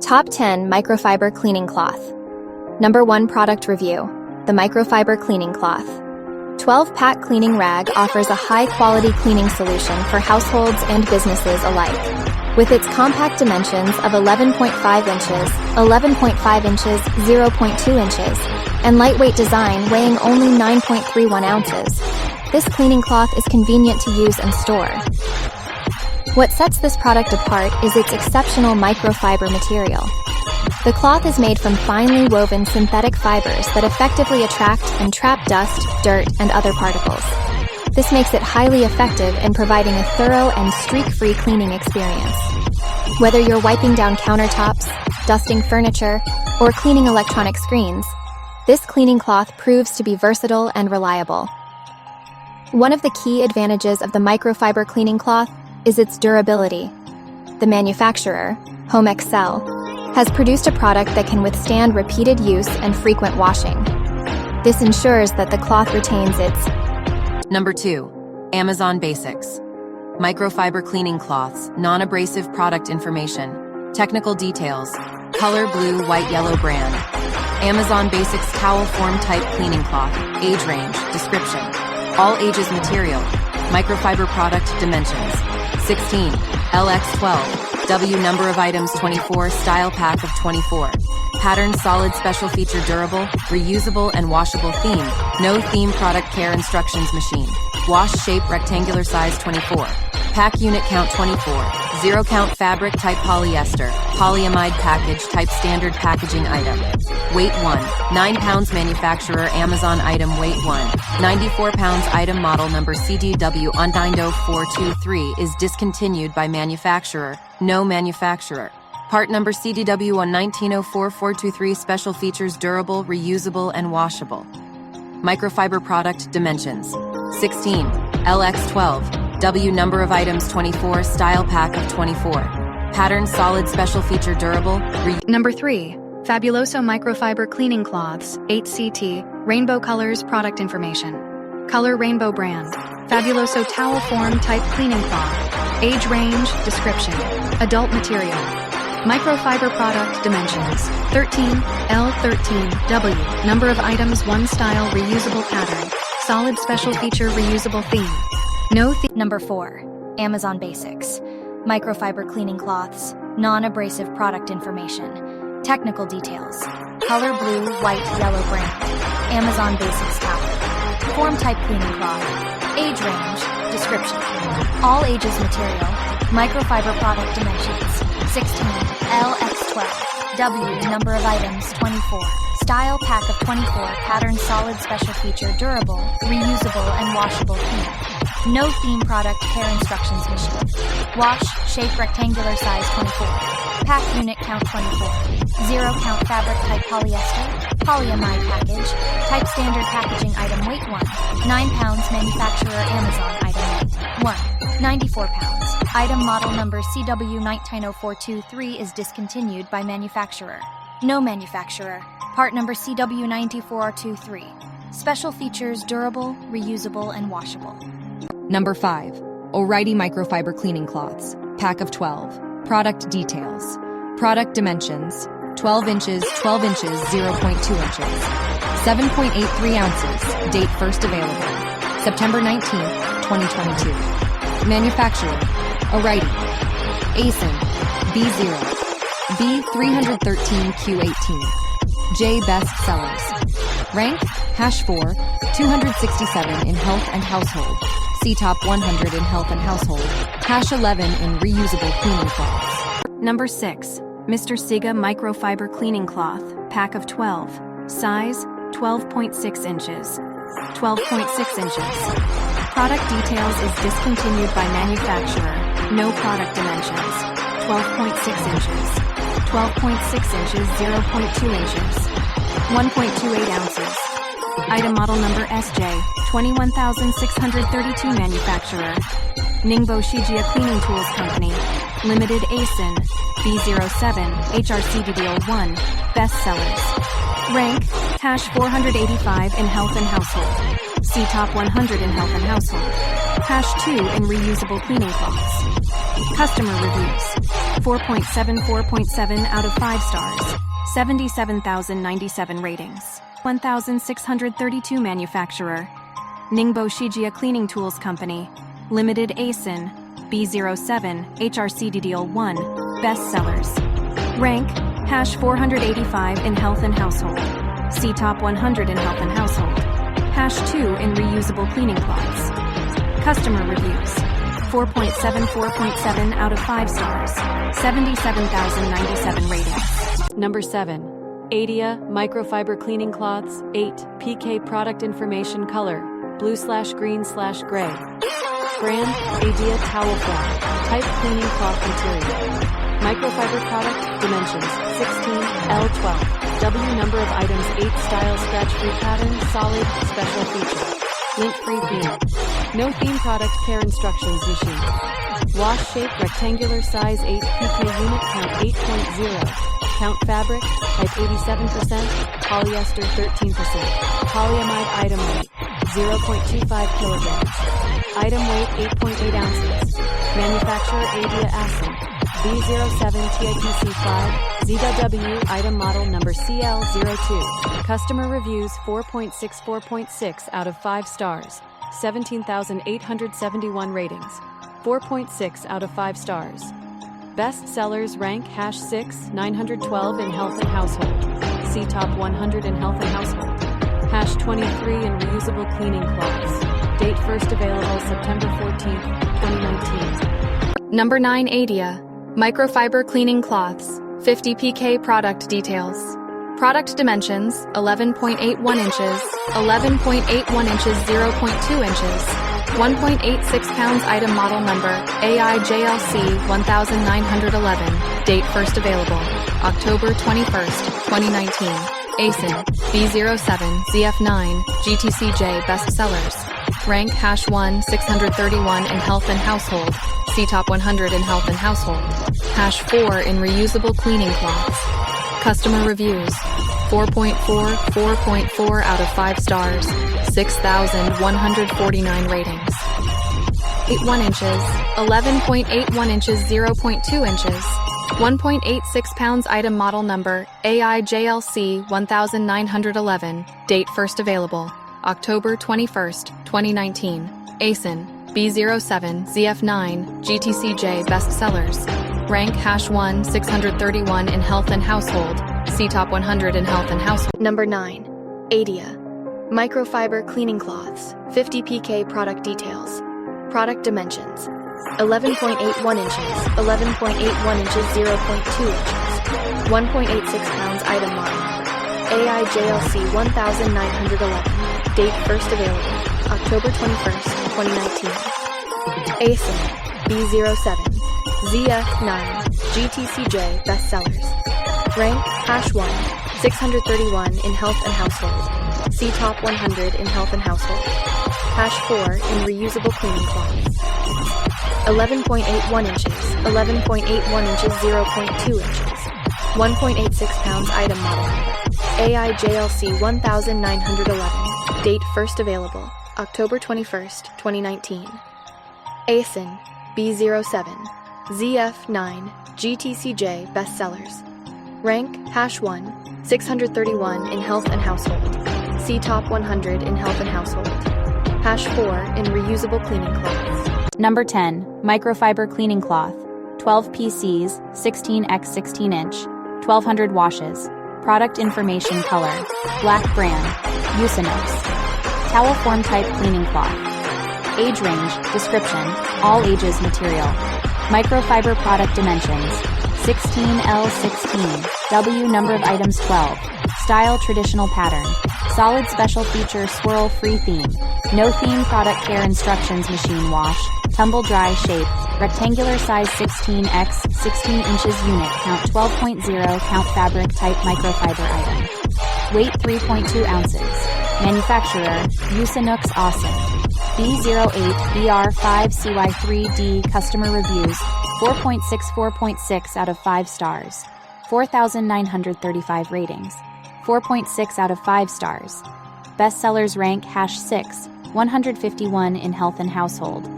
Top 10 Microfiber Cleaning Cloth. Number 1 Product Review. The Microfiber Cleaning Cloth. 12-pack cleaning rag offers a high-quality cleaning solution for households and businesses alike. With its compact dimensions of 11.5 inches, 11.5 inches, 0.2 inches, and lightweight design weighing only 9.31 ounces, this cleaning cloth is convenient to use and store. What sets this product apart is its exceptional microfiber material. The cloth is made from finely woven synthetic fibers that effectively attract and trap dust, dirt, and other particles. This makes it highly effective in providing a thorough and streak-free cleaning experience. Whether you're wiping down countertops, dusting furniture, or cleaning electronic screens, this cleaning cloth proves to be versatile and reliable. One of the key advantages of the microfiber cleaning cloth is its durability. The manufacturer, Home Excel, has produced a product that can withstand repeated use and frequent washing. This ensures that the cloth retains its. Number 2. Amazon Basics. Microfiber cleaning cloths, non-abrasive product information, technical details, color blue, white, yellow brand. Amazon Basics towel form type cleaning cloth, age range, description. All ages material, microfiber product dimensions, 16, LX12, W number of items 24, style pack of 24. Pattern solid special feature durable, reusable and washable theme, no theme product care instructions machine. Wash shape rectangular size 24. Pack unit count 24. 0 count fabric type polyester. Polyamide package type standard packaging item. Weight 1. 9 pounds manufacturer Amazon item weight 1. 94 pounds item model number CDW on 90423 is discontinued by manufacturer. No manufacturer. Part number CDW on 1904423 special features durable, reusable and washable. Microfiber product dimensions. 16, LX12, W number of items 24, style pack of 24. Pattern solid special feature durable. Number 3, Fabuloso Microfiber Cleaning Cloths, 8CT, Rainbow Colors Product Information. Color Rainbow Brand. Fabuloso Towel Form Type Cleaning Cloth. Age Range, Description. Adult Material. Microfiber Product Dimensions. 13, L13, W. Number of items 1 style reusable pattern. Solid special feature reusable theme. No theme. Number 4. Amazon Basics. Microfiber cleaning cloths, non-abrasive product information, technical details, color blue, white, yellow brand, Amazon Basics towel, form type cleaning cloth, age range, description, all ages material, microfiber product dimensions, 16, LX12, W number of items 24, style pack of 24, pattern solid special feature durable, reusable and washable theme. No theme product care instructions machine. Wash, shape rectangular size 24. Pack unit count 24. 0 count fabric type polyester. Polyamide package. Type standard packaging item weight 1. 9 pounds manufacturer Amazon item weight 1. 94 pounds. Item model number CW1900423 is discontinued by manufacturer. No manufacturer. Part number CW94R23. Special features durable, reusable and washable. Number 5. O'Reilly Microfiber Cleaning Cloths, pack of 12. Product details. Product dimensions, 12 inches, 12 inches, 0.2 inches. 7.83 ounces, date first available. September 19th, 2022. Manufacturer, O'Reilly. ASIN, B0. B313Q18. J Best Sellers. Rank, #4, 267 in Health and Household. Top 100 in Health and Household, #11 in Reusable Cleaning Cloths. Number 6, Mr. Siga Microfiber Cleaning Cloth, pack of 12, size 12.6 inches, 12.6 inches. Product details is discontinued by manufacturer, no product dimensions, 12.6 inches, 12.6 inches, 0.2 inches, 1.28 ounces. Item model number SJ, 21632 manufacturer. Ningbo Shijiya Cleaning Tools Company. Limited ASIN, B07, HRCDDL1, Best Sellers. Rank, #485 in Health and Household. Top 100 in Health and Household. #2 in Reusable Cleaning Cloths. Customer reviews. 4.7 out of 5 stars. 77,097 ratings. 1,632 manufacturer. Ningbo Shijiya Cleaning Tools Company. Limited ASIN. B07, HRCDDL1. Bestsellers. Rank, hash 485 in health and household. See top 100 in health and household. Hash 2 in reusable cleaning cloths. Customer reviews. 4.7 out of 5 stars. 77,097 ratings. Number 7. Adia Microfiber Cleaning Cloths 8 PK Product Information Color blue/green/gray. Brand Adia Towel Form. Type cleaning cloth material. Microfiber product dimensions 16 L12. W number of items 8 style scratch-free pattern solid special feature. Lint-free theme. No theme product care instructions machine. Wash shape rectangular size 8 PK unit count 8.0. Count fabric type 87%, polyester 13%. Polyamide item weight 0.25 kilograms. Item weight 8.8 ounces. Manufacturer Adia Asin. B07 TIPC5 ZW item model number CL02. Customer reviews 4.6 out of 5 stars. 17,871 ratings. 4.6 out of 5 stars. Best sellers rank hash 6 912 in health and household. See top 100 in health and household. Hash 23 in reusable cleaning cloths. Date first available September 14th, 2019. Number 9 Adia Microfiber Cleaning Cloths 50 PK Product Details. Product dimensions 11.81 inches, 11.81 inches, 0.2 inches, 1.86 pounds. Item model number AIJLC 1911. Date first available October 21st, 2019. ASIN B07 ZF9 GTCJ Bestsellers. Rank hash 1 631 in health and household. See top 100 in health and household. Hash 4 in reusable cleaning cloths. Customer reviews 4.4 out of 5 stars. 6,149 ratings. 8.1 inches, 11.81 inches, 0.2 inches, 1.86 pounds. Item model number AIJLC 1911. Date first available October 21st, 2019. ASIN B07 ZF9 GTCJ Bestsellers. Rank hash 1 631 in health and household. See top 100 in health and household. Number 9. Adia Microfiber Cleaning Cloths 50 PK Product Details. Product dimensions 11.81 inches, 11.81 inches, 0.2 inches, 1.86 pounds. Item model AIJLC 1911. Date first available October 21st, 2019. ASIN B07 ZF9 GTCJ Bestsellers. Rank hash 1 631 in health and household. See top 100 in health and household. Hash 4 in reusable cleaning cloths. 11.81 inches, 11.81 inches, 0.2 inches, 1.86 pounds. Item model AIJLC 1911. Date first available October 21st, 2019. ASIN B07 ZF9 GTCJ Bestsellers. Rank hash 1 631 in health and household. See top 100 in health and household. Hash 4 in reusable cleaning cloths. Number 10. Microfiber Cleaning Cloth. 12 PCs, 16x16 inch, 1200 washes. Product information color. Black brand. Usanix. Towel form type cleaning cloth. Age range, description, all ages material. Microfiber product dimensions. 16L16. W number of items 12. Style traditional pattern. Solid special feature swirl free theme. No theme product care instructions machine wash. Tumble dry shape. Rectangular size 16x 16 inches unit count 12.0 count fabric type microfiber item. Weight 3.2 ounces. Manufacturer Usanix Awesome. B08BR5CY3D customer reviews 4.6 out of 5 stars. 4,935 ratings. 4.6 out of 5 stars. Bestsellers rank hash 6 151 in health and household.